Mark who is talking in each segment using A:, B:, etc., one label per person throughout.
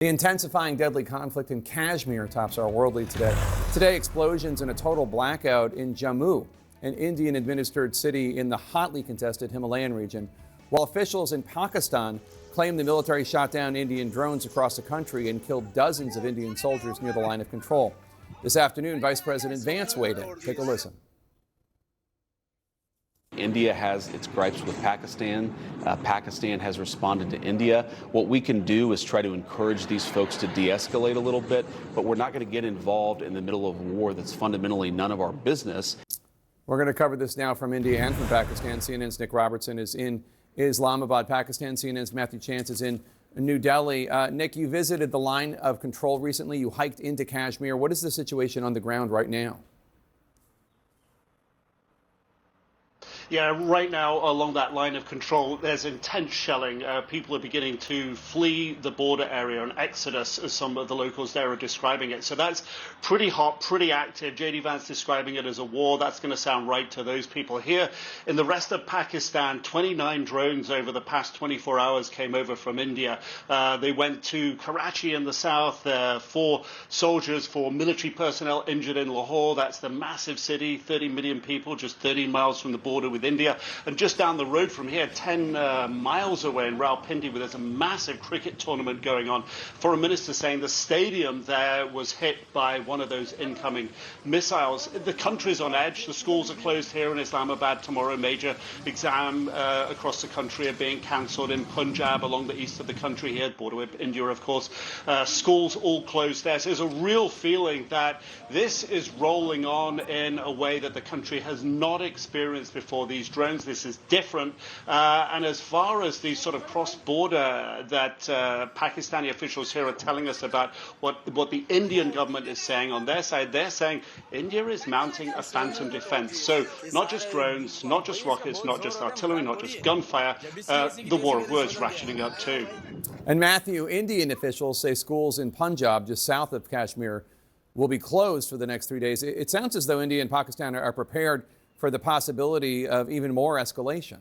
A: The intensifying deadly conflict in Kashmir tops our world lead today. Today, explosions and a total blackout in Jammu, an Indian-administered city in the hotly contested Himalayan region, while officials in Pakistan claim the military shot down Indian drones across the country and killed dozens of Indian soldiers near the line of control. This afternoon, Vice President Vance weighed in. Take a listen.
B: India has its gripes with Pakistan. Pakistan has responded to India. What we can do is try to encourage these folks to de-escalate a little bit, but we're not going to get involved in the middle of a war that's fundamentally none of our business.
A: We're going to cover this now from India and from Pakistan. CNN's Nick Robertson is in Islamabad, Pakistan. CNN's Matthew Chance is in New Delhi. Nick, you visited the line of control recently. You hiked into Kashmir. What is the situation on the ground right now?
C: Yeah, right now along that line of control, there's intense shelling. People are beginning to flee the border area, an exodus, as some of the locals there are describing it. So that's pretty hot, pretty active. J.D. Vance describing it as a war. That's going to sound right to those people here. In the rest of Pakistan, 29 drones over the past 24 hours came over from India. They went to Karachi in the south. 4 soldiers, 4 military personnel injured in Lahore. That's the massive city, 30 million people, just 13 miles from the border with India. And just down the road from here, 10 miles away in Rawalpindi, where there's a massive cricket tournament going on, foreign minister saying the stadium there was hit by one of those incoming missiles. The country's on edge. The schools are closed here in Islamabad tomorrow. Major exam across the country are being cancelled in Punjab, along the east of the country here, border with India, of course. Schools all closed there. So there's a real feeling that this is rolling on in a way that the country has not experienced before. These drones, this is different. And as far as the sort of cross-border that Pakistani officials here are telling us about what the Indian government is saying on their side, they're saying India is mounting a phantom defense. So not just drones, not just rockets, not just artillery, not just gunfire, the war of words ratcheting up too.
A: And Matthew, Indian officials say schools in Punjab, just south of Kashmir, will be closed for the next 3 days. It sounds as though India and Pakistan are prepared for the possibility of even more escalation.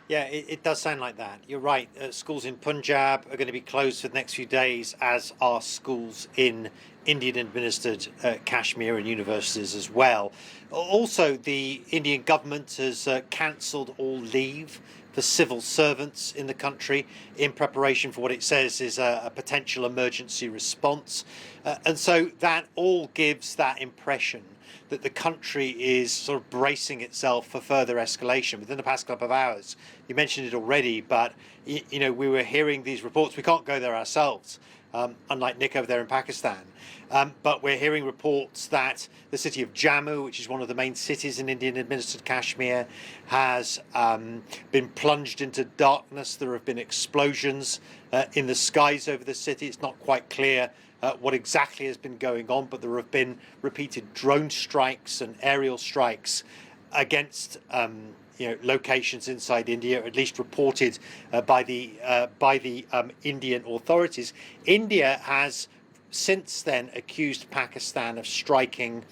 D: Yeah, it does sound like that. You're right. Schools in Punjab are going to be closed for the next few days, as are schools in Indian-administered Kashmir and universities as well. Also, the Indian government has cancelled all leave for civil servants in the country in preparation for what it says is a potential emergency response. And so that all gives that impression that the country is sort of bracing itself for further escalation within the past couple of hours. You mentioned it already, but you know, we were hearing these reports. We can't go there ourselves, unlike Nick over there in Pakistan. But we're hearing reports that the city of Jammu, which is one of the main cities in Indian-administered Kashmir, has been plunged into darkness. There have been explosions in the skies over the city. It's not quite clear what exactly has been going on, but there have been repeated drone strikes and aerial strikes against locations inside India, at least reported by the Indian authorities. India has since then accused Pakistan of striking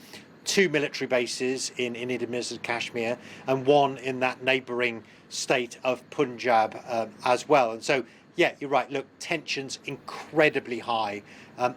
D: 2 military bases in Indian-administered Kashmir and 1 in that neighbouring state of Punjab as well. And so, yeah, you're right. Look, tensions incredibly high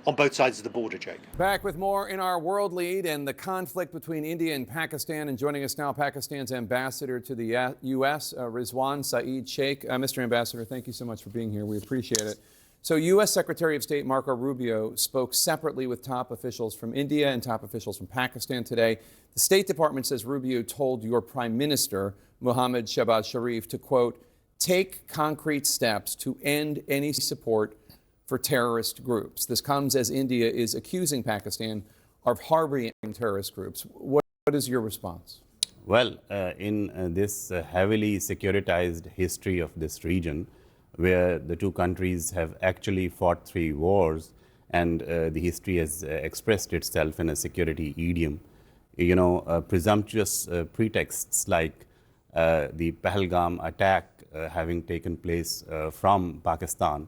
D: on both sides of the border, Jake.
A: Back with more in our world lead and the conflict between India and Pakistan. And joining us now, Pakistan's ambassador to the U.S., Rizwan Saeed Sheikh. Mr. Ambassador, thank you so much for being here. We appreciate it. So U.S. Secretary of State Marco Rubio spoke separately with top officials from India and top officials from Pakistan today. The State Department says Rubio told your Prime Minister, Mohammad Shehbaz Sharif, to, quote, take concrete steps to end any support for terrorist groups. This comes as India is accusing Pakistan of harboring terrorist groups. What is your response?
E: Well, in this heavily securitized history of this region, where the two countries have actually fought 3 wars, and the history has expressed itself in a security idiom, you know, presumptuous pretexts like the Pahalgam attack having taken place from Pakistan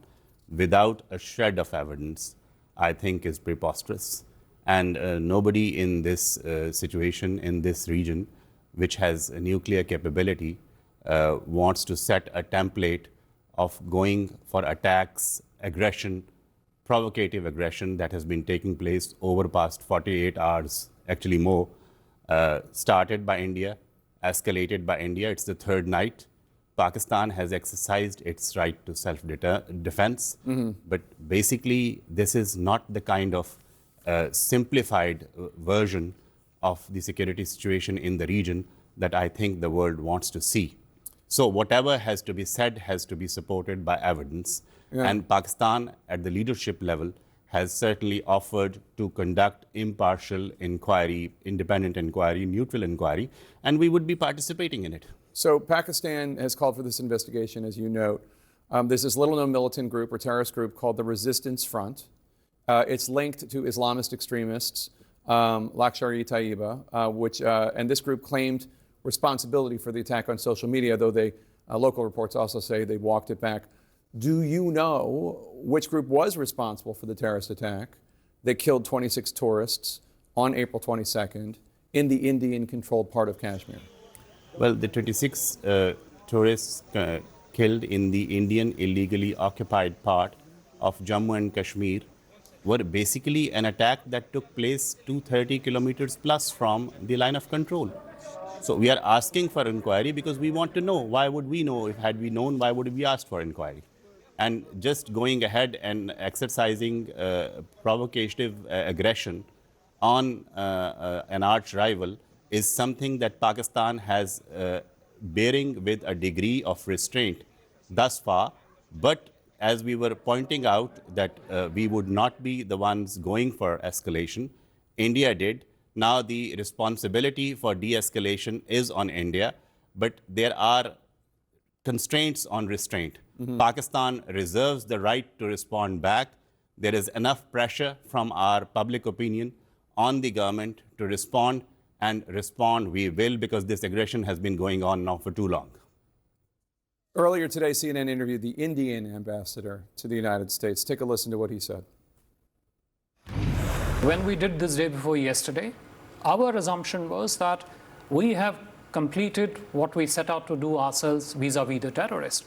E: without a shred of evidence, I think is preposterous. And nobody in this situation, in this region, which has a nuclear capability, wants to set a template of going for attacks, aggression, provocative aggression that has been taking place over past 48 hours, actually more, started by India, escalated by India. It's the third night. Pakistan has exercised its right to self-defense, but basically this is not the kind of simplified version of the security situation in the region that I think the world wants to see. So whatever has to be said has to be supported by evidence. And Pakistan at the leadership level has certainly offered to conduct impartial inquiry, independent inquiry, neutral inquiry, and we would be participating in it.
A: So Pakistan has called for this investigation, as you note. There's this little-known militant group or terrorist group called the Resistance Front. It's linked to Islamist extremists, Lashkar-e-Taiba, and this group claimed responsibility for the attack on social media, though local reports also say they walked it back. Do you know which group was responsible for the terrorist attack that killed 26 tourists on April 22nd in the Indian-controlled part of Kashmir?
E: Well, the 26 tourists killed in the Indian illegally occupied part of Jammu and Kashmir were basically an attack that took place 230 kilometers plus from the line of control. So we are asking for inquiry because we want to know. Why would we know? If had we known, why would we ask for inquiry? And just going ahead and exercising provocative aggression on an arch rival is something that Pakistan has bearing with a degree of restraint thus far. But as we were pointing out that we would not be the ones going for escalation, India did. Now the responsibility for de-escalation is on India, but there are constraints on restraint. Pakistan reserves the right to respond back. There is enough pressure from our public opinion on the government to respond, and respond we will, because this aggression has been going on now for too long.
A: Earlier today, CNN interviewed the Indian ambassador to the United States. Take a listen to what he said.
F: When we did this day before yesterday, our assumption was that we have completed what we set out to do ourselves vis-a-vis the terrorists.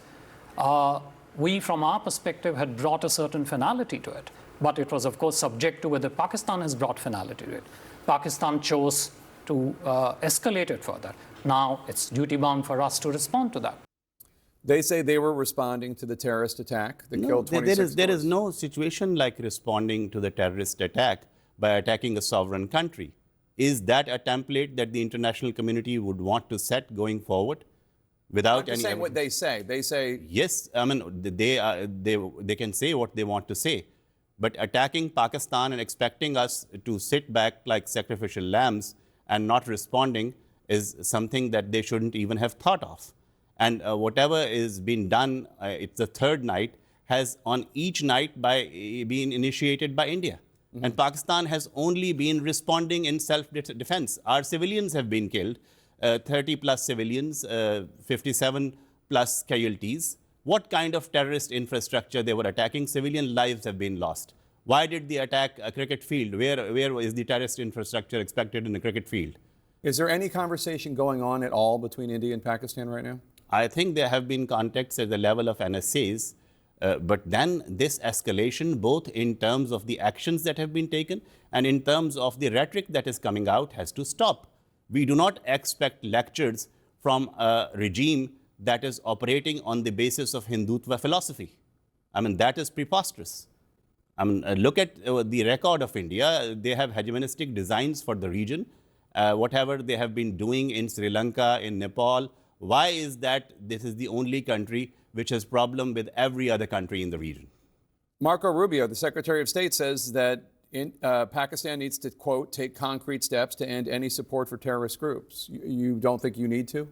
F: We, from our perspective, had brought a certain finality to it, but it was, of course, subject to whether Pakistan has brought finality to it. Pakistan chose to escalate it further. Now it's duty-bound for us to respond to that.
A: They say they were responding to the terrorist attack that killed 26
E: there is no situation like responding to the terrorist attack by attacking a sovereign country. Is that a template that the international community would want to set going forward? Without
A: I'm just
E: any
A: saying what they say. They say
E: yes. I mean, they can say what they want to say, but attacking Pakistan and expecting us to sit back like sacrificial lambs and not responding is something that they shouldn't even have thought of. And whatever is being done, it's the third night, has on each night been initiated by India. And Pakistan has only been responding in self-defense. Our civilians have been killed, 30 plus civilians, 57 plus casualties. What kind of terrorist infrastructure they were attacking? Civilian lives have been lost. Why did they attack a cricket field? Where is the terrorist infrastructure expected in a cricket field?
A: Is there any conversation going on at all between India and Pakistan right now?
E: I think there have been contacts at the level of NSAs, but then this escalation, both in terms of the actions that have been taken and in terms of the rhetoric that is coming out, has to stop. We do not expect lectures from a regime that is operating on the basis of Hindutva philosophy. I mean, that is preposterous. I mean, look at the record of India. They have hegemonistic designs for the region. Whatever they have been doing in Sri Lanka, in Nepal, why is that this is the only country which has problem with every other country in the region?
A: Marco Rubio, the Secretary of State, says that Pakistan needs to, quote, take concrete steps to end any support for terrorist groups. You don't think you need to?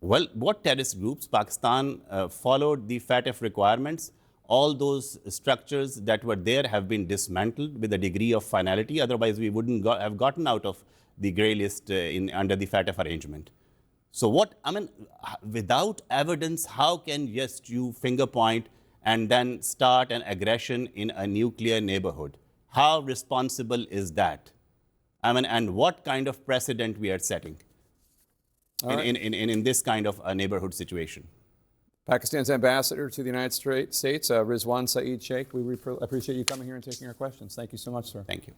E: Well, what terrorist groups? Pakistan followed the FATF requirements. All those structures that were there have been dismantled with a degree of finality. Otherwise, we wouldn't have gotten out of the grey list under the FATF arrangement. So what, I mean, without evidence, how can just you finger point and then start an aggression in a nuclear neighborhood? How responsible is that? I mean, and what kind of precedent we are setting in this kind of a neighborhood situation?
A: Pakistan's ambassador to the United States, Rizwan Saeed Sheikh, we appreciate you coming here and taking our questions. Thank you so much, sir.
E: Thank you.